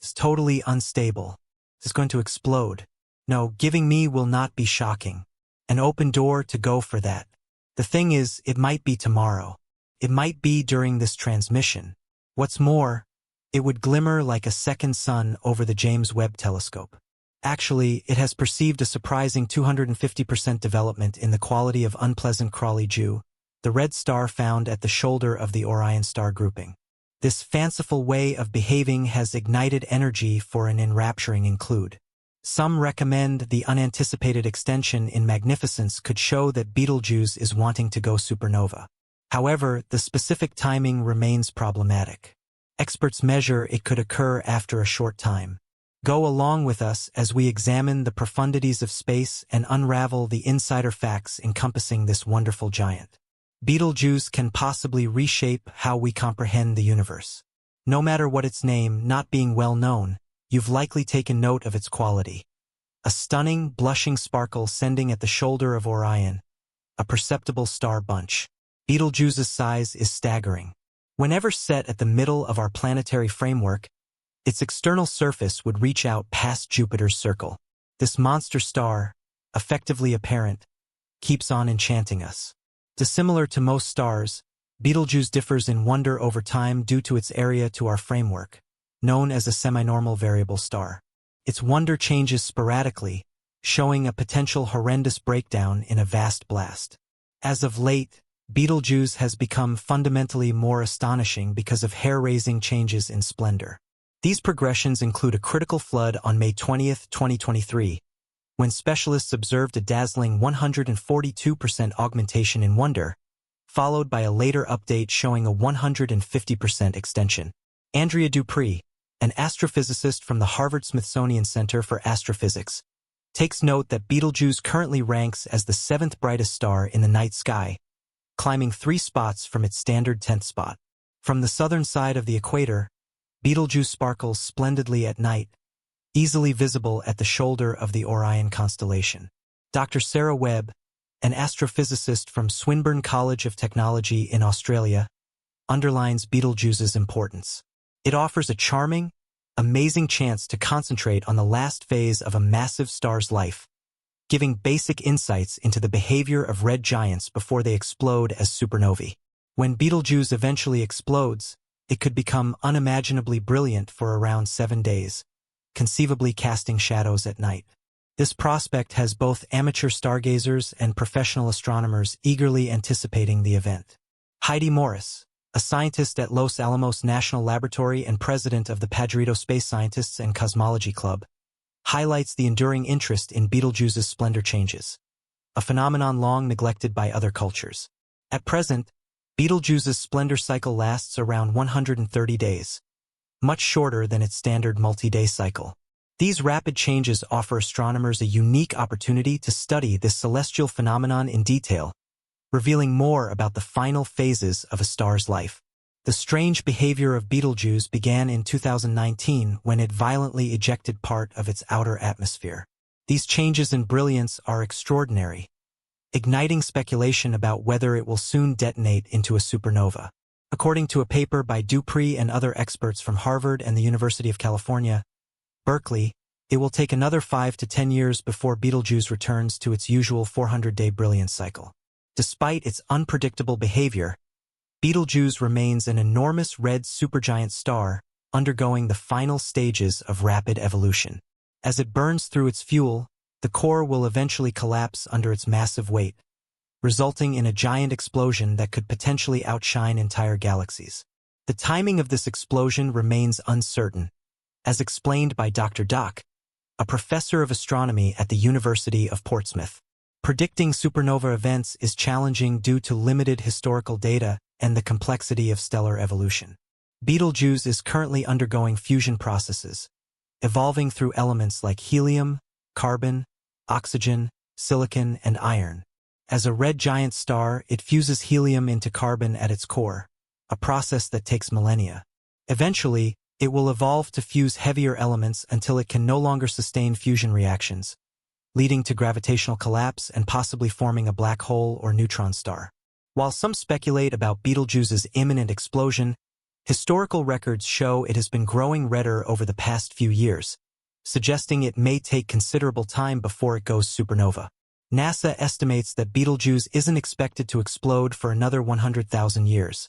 It's totally unstable. It's going to explode. No, giving me will not be shocking. An open door to go for that. The thing is, it might be tomorrow. It might be during this transmission. What's more, it would glimmer like a second sun over the James Webb Telescope. Actually, it has perceived a surprising 250% development in the quality of unpleasant Crowley-Dew, the red star found at the shoulder of the Orion star grouping. This fanciful way of behaving has ignited energy for an enrapturing include. Some recommend the unanticipated extension in magnificence could show that Betelgeuse is wanting to go supernova. However, the specific timing remains problematic. Experts measure it could occur after a short time. Go along with us as we examine the profundities of space and unravel the insider facts encompassing this wonderful giant. Betelgeuse can possibly reshape how we comprehend the universe. No matter what its name, not being well known, you've likely taken note of its quality. A stunning, blushing sparkle sending at the shoulder of Orion, a perceptible star bunch. Betelgeuse's size is staggering. Whenever set at the middle of our planetary framework, its external surface would reach out past Jupiter's circle. This monster star, effectively apparent, keeps on enchanting us. Dissimilar to most stars, Betelgeuse differs in wonder over time due to its area to our framework, known as a semi-normal variable star. Its wonder changes sporadically, showing a potential horrendous breakdown in a vast blast. As of late, Betelgeuse has become fundamentally more astonishing because of hair-raising changes in splendor. These progressions include a critical flood on May 20, 2023, when specialists observed a dazzling 142% augmentation in wonder, followed by a later update showing a 150% extension. Andrea Dupree, an astrophysicist from the Harvard-Smithsonian Center for Astrophysics, takes note that Betelgeuse currently ranks as the 7th brightest star in the night sky, climbing 3 spots from its standard 10th spot. From the southern side of the equator, Betelgeuse sparkles splendidly at night, easily visible at the shoulder of the Orion constellation. Dr. Sarah Webb, an astrophysicist from Swinburne College of Technology in Australia, underlines Betelgeuse's importance. It offers a charming, amazing chance to concentrate on the last phase of a massive star's life, giving basic insights into the behavior of red giants before they explode as supernovae. When Betelgeuse eventually explodes, it could become unimaginably brilliant for around 7 days, conceivably casting shadows at night. This prospect has both amateur stargazers and professional astronomers eagerly anticipating the event. Heidi Morris, a scientist at Los Alamos National Laboratory and president of the Padrito Space Scientists and Cosmology Club, highlights the enduring interest in Betelgeuse's splendor changes, a phenomenon long neglected by other cultures. At present, Betelgeuse's splendor cycle lasts around 130 days, much shorter than its standard multi-day cycle. These rapid changes offer astronomers a unique opportunity to study this celestial phenomenon in detail, revealing more about the final phases of a star's life. The strange behavior of Betelgeuse began in 2019 when it violently ejected part of its outer atmosphere. These changes in brilliance are extraordinary, igniting speculation about whether it will soon detonate into a supernova. According to a paper by Dupree and other experts from Harvard and the University of California, Berkeley, it will take another 5 to 10 years before Betelgeuse returns to its usual 400-day brilliance cycle. Despite its unpredictable behavior, Betelgeuse remains an enormous red supergiant star undergoing the final stages of rapid evolution. As it burns through its fuel, the core will eventually collapse under its massive weight, resulting in a giant explosion that could potentially outshine entire galaxies. The timing of this explosion remains uncertain, as explained by Dr. Doc, a professor of astronomy at the University of Portsmouth. Predicting supernova events is challenging due to limited historical data and the complexity of stellar evolution. Betelgeuse is currently undergoing fusion processes, evolving through elements like helium, carbon, oxygen, silicon, and iron. As a red giant star, it fuses helium into carbon at its core, a process that takes millennia. Eventually, it will evolve to fuse heavier elements until it can no longer sustain fusion reactions, leading to gravitational collapse and possibly forming a black hole or neutron star. While some speculate about Betelgeuse's imminent explosion, Historical records show it has been growing redder over the past few years, suggesting it may take considerable time before it goes supernova. NASA estimates that Betelgeuse isn't expected to explode for another 100,000 years,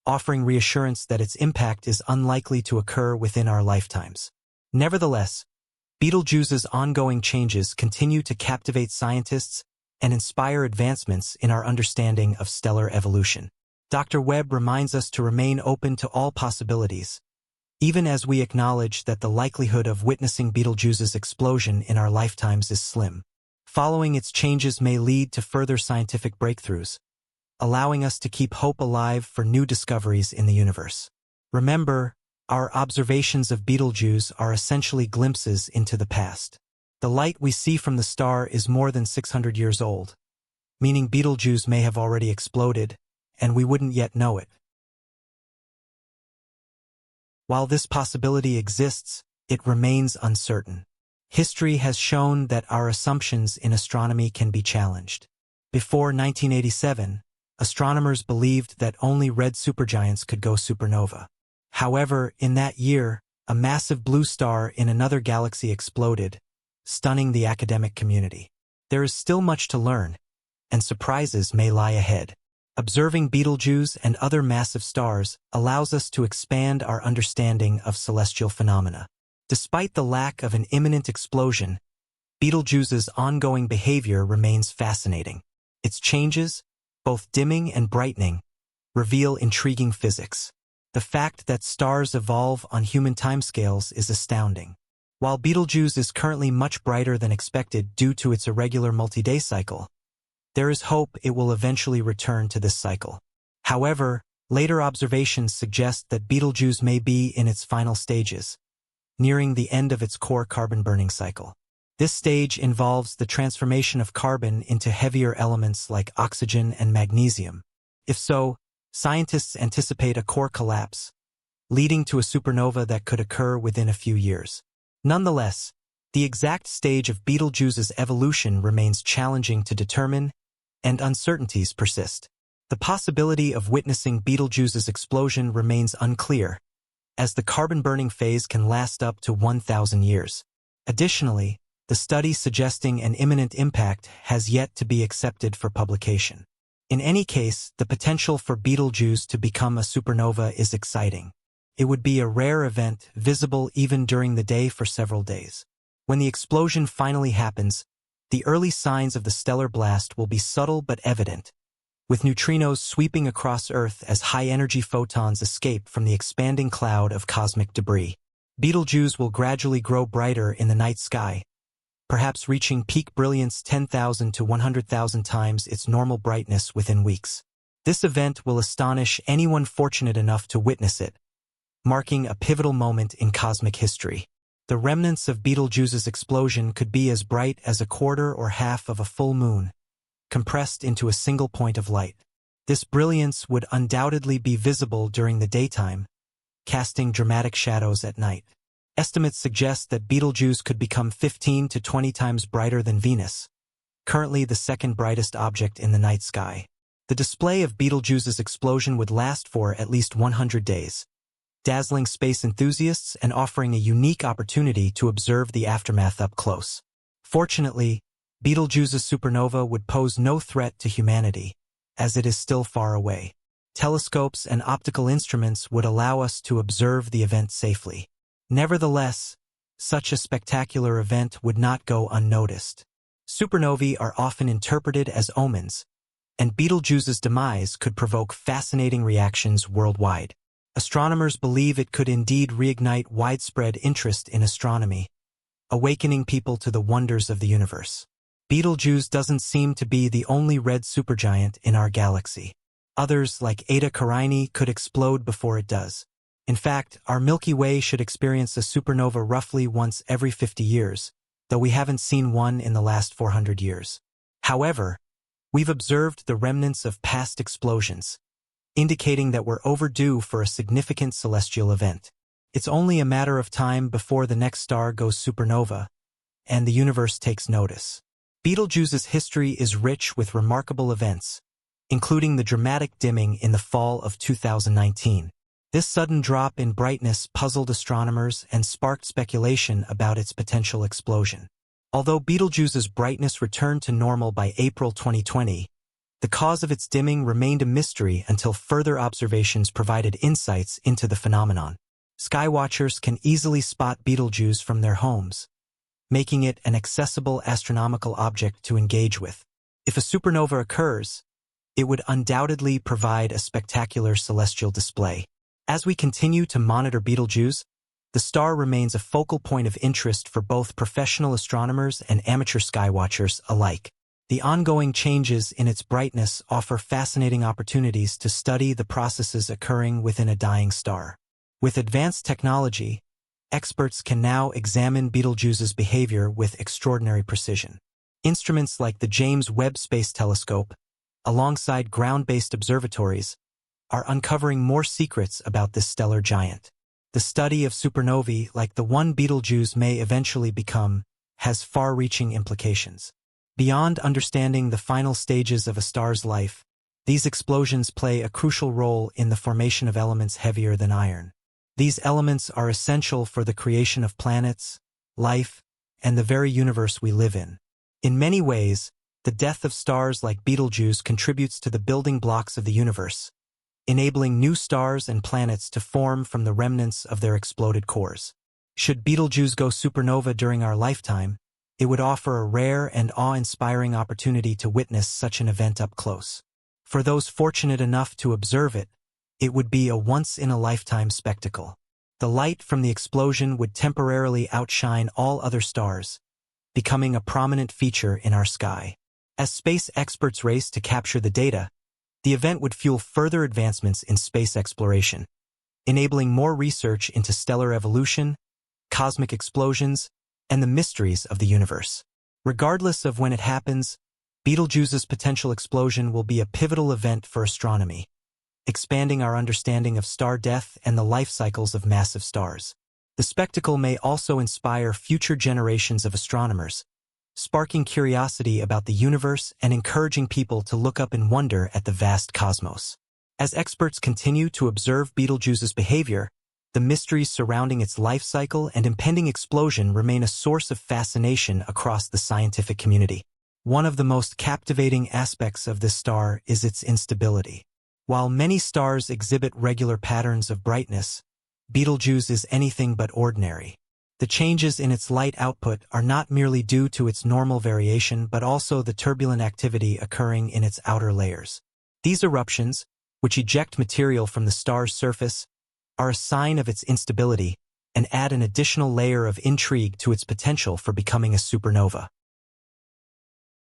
offering reassurance that its impact is unlikely to occur within our lifetimes. Nevertheless, Betelgeuse's ongoing changes continue to captivate scientists and inspire advancements in our understanding of stellar evolution. Dr. Webb reminds us to remain open to all possibilities, even as we acknowledge that the likelihood of witnessing Betelgeuse's explosion in our lifetimes is slim. Following its changes may lead to further scientific breakthroughs, allowing us to keep hope alive for new discoveries in the universe. Remember, our observations of Betelgeuse are essentially glimpses into the past. The light we see from the star is more than 600 years old, meaning Betelgeuse may have already exploded, and we wouldn't yet know it. While this possibility exists, it remains uncertain. History has shown that our assumptions in astronomy can be challenged. Before 1987, astronomers believed that only red supergiants could go supernova. However, in that year, a massive blue star in another galaxy exploded, stunning the academic community. There is still much to learn, and surprises may lie ahead. Observing Betelgeuse and other massive stars allows us to expand our understanding of celestial phenomena. Despite the lack of an imminent explosion, Betelgeuse's ongoing behavior remains fascinating. Its changes, both dimming and brightening, reveal intriguing physics. The fact that stars evolve on human timescales is astounding. While Betelgeuse is currently much brighter than expected due to its irregular multi-day cycle, there is hope it will eventually return to this cycle. However, later observations suggest that Betelgeuse may be in its final stages, nearing the end of its core carbon-burning cycle. This stage involves the transformation of carbon into heavier elements like oxygen and magnesium. If so, scientists anticipate a core collapse, leading to a supernova that could occur within a few years. Nonetheless, the exact stage of Betelgeuse's evolution remains challenging to determine, and uncertainties persist. The possibility of witnessing Betelgeuse's explosion remains unclear, as the carbon-burning phase can last up to 1,000 years. Additionally, the study suggesting an imminent impact has yet to be accepted for publication. In any case, the potential for Betelgeuse to become a supernova is exciting. It would be a rare event, visible even during the day for several days. When the explosion finally happens, the early signs of the stellar blast will be subtle but evident, with neutrinos sweeping across Earth as high-energy photons escape from the expanding cloud of cosmic debris. Betelgeuse will gradually grow brighter in the night sky, perhaps reaching peak brilliance 10,000 to 100,000 times its normal brightness within weeks. This event will astonish anyone fortunate enough to witness it, marking a pivotal moment in cosmic history. The remnants of Betelgeuse's explosion could be as bright as a quarter or half of a full moon, compressed into a single point of light. This brilliance would undoubtedly be visible during the daytime, casting dramatic shadows at night. Estimates suggest that Betelgeuse could become 15 to 20 times brighter than Venus, currently the second brightest object in the night sky. The display of Betelgeuse's explosion would last for at least 100 days, dazzling space enthusiasts and offering a unique opportunity to observe the aftermath up close. Fortunately, Betelgeuse's supernova would pose no threat to humanity, as it is still far away. Telescopes and optical instruments would allow us to observe the event safely. Nevertheless, such a spectacular event would not go unnoticed. Supernovae are often interpreted as omens, and Betelgeuse's demise could provoke fascinating reactions worldwide. Astronomers believe it could indeed reignite widespread interest in astronomy, awakening people to the wonders of the universe. Betelgeuse doesn't seem to be the only red supergiant in our galaxy. Others, like Eta Carinae, could explode before it does. In fact, our Milky Way should experience a supernova roughly once every 50 years, though we haven't seen one in the last 400 years. However, we've observed the remnants of past explosions, indicating that we're overdue for a significant celestial event. It's only a matter of time before the next star goes supernova, and the universe takes notice. Betelgeuse's history is rich with remarkable events, including the dramatic dimming in the fall of 2019. This sudden drop in brightness puzzled astronomers and sparked speculation about its potential explosion. Although Betelgeuse's brightness returned to normal by April 2020, the cause of its dimming remained a mystery until further observations provided insights into the phenomenon. Skywatchers can easily spot Betelgeuse from their homes, making it an accessible astronomical object to engage with. If a supernova occurs, it would undoubtedly provide a spectacular celestial display. As we continue to monitor Betelgeuse, the star remains a focal point of interest for both professional astronomers and amateur skywatchers alike. The ongoing changes in its brightness offer fascinating opportunities to study the processes occurring within a dying star. With advanced technology, experts can now examine Betelgeuse's behavior with extraordinary precision. Instruments like the James Webb Space Telescope, alongside ground-based observatories, are uncovering more secrets about this stellar giant. The study of supernovae, like the one Betelgeuse may eventually become, has far-reaching implications. Beyond understanding the final stages of a star's life, these explosions play a crucial role in the formation of elements heavier than iron. These elements are essential for the creation of planets, life, and the very universe we live in. In many ways, the death of stars like Betelgeuse contributes to the building blocks of the universe, enabling new stars and planets to form from the remnants of their exploded cores. Should Betelgeuse go supernova during our lifetime, it would offer a rare and awe-inspiring opportunity to witness such an event up close. For those fortunate enough to observe it, it would be a once-in-a-lifetime spectacle. The light from the explosion would temporarily outshine all other stars, becoming a prominent feature in our sky. As space experts race to capture the data, the event would fuel further advancements in space exploration, enabling more research into stellar evolution, cosmic explosions, and the mysteries of the universe. Regardless of when it happens, Betelgeuse's potential explosion will be a pivotal event for astronomy, expanding our understanding of star death and the life cycles of massive stars. The spectacle may also inspire future generations of astronomers, sparking curiosity about the universe and encouraging people to look up in wonder at the vast cosmos. As experts continue to observe Betelgeuse's behavior, the mysteries surrounding its life cycle and impending explosion remain a source of fascination across the scientific community. One of the most captivating aspects of this star is its instability. While many stars exhibit regular patterns of brightness, Betelgeuse is anything but ordinary. The changes in its light output are not merely due to its normal variation but also the turbulent activity occurring in its outer layers. These eruptions, which eject material from the star's surface, are a sign of its instability and add an additional layer of intrigue to its potential for becoming a supernova.